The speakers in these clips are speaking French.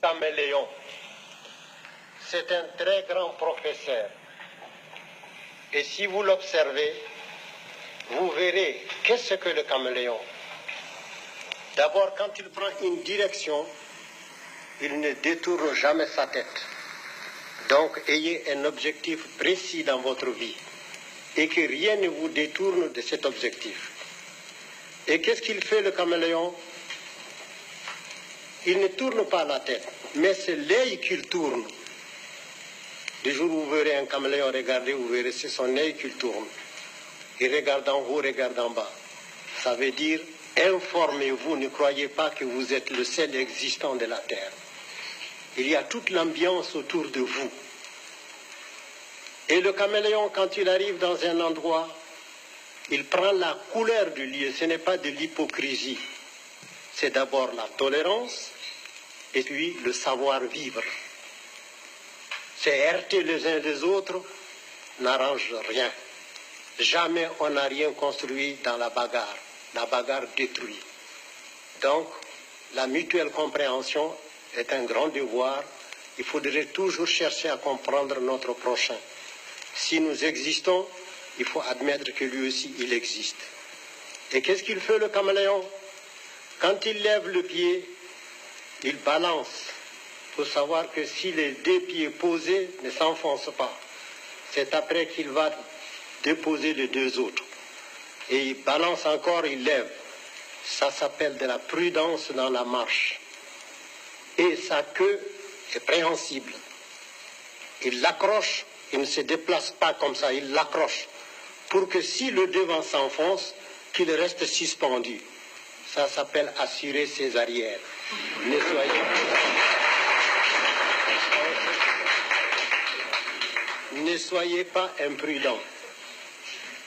Caméléon, c'est un très grand professeur. Et si vous l'observez, vous verrez qu'est-ce que le caméléon. D'abord, quand il prend une direction, il ne détourne jamais sa tête. Donc, ayez un objectif précis dans votre vie et que rien ne vous détourne de cet objectif. Et qu'est-ce qu'il fait, le caméléon? Il ne tourne pas la tête, mais c'est l'œil qu'il tourne. Le jour où vous verrez un caméléon, regardez, vous verrez, c'est son œil qu'il tourne. Il regarde en haut, regarde en bas. Ça veut dire, informez-vous, ne croyez pas que vous êtes le seul existant de la Terre. Il y a toute l'ambiance autour de vous. Et le caméléon, quand il arrive dans un endroit, il prend la couleur du lieu. Ce n'est pas de l'hypocrisie. C'est d'abord la tolérance et puis le savoir-vivre. C'est heurter les uns les autres n'arrange rien. Jamais on n'a rien construit dans la bagarre. La bagarre détruit. Donc, la mutuelle compréhension est un grand devoir. Il faudrait toujours chercher à comprendre notre prochain. Si nous existons, il faut admettre que lui aussi, il existe. Et qu'est-ce qu'il fait, le caméléon? Quand il lève le pied, il balance. Il faut savoir que si les deux pieds posés ne s'enfoncent pas, c'est après qu'il va déposer les deux autres. Et il balance encore, il lève. Ça s'appelle de la prudence dans la marche. Et sa queue est préhensible. Il l'accroche, il ne se déplace pas comme ça, il l'accroche. Pour que si le devant s'enfonce, qu'il reste suspendu. Ça s'appelle assurer ses arrières. Ne soyez pas imprudents.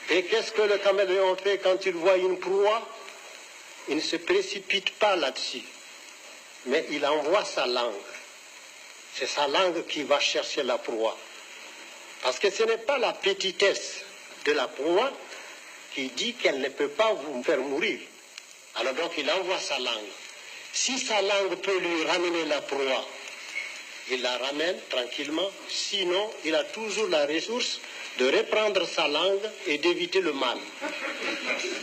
Et qu'est-ce que le caméléon fait quand il voit une proie? Il ne se précipite pas là-dessus, mais il envoie sa langue. C'est sa langue qui va chercher la proie. Parce que ce n'est pas la petitesse de la proie qui dit qu'elle ne peut pas vous faire mourir. Alors donc il envoie sa langue. Si sa langue peut lui ramener la proie, il la ramène tranquillement. Sinon, il a toujours la ressource de reprendre sa langue et d'éviter le mal.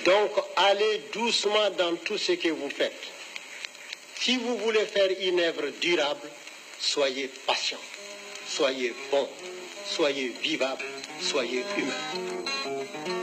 Donc, allez doucement dans tout ce que vous faites. Si vous voulez faire une œuvre durable, soyez patient, soyez bon, soyez vivable, soyez humain.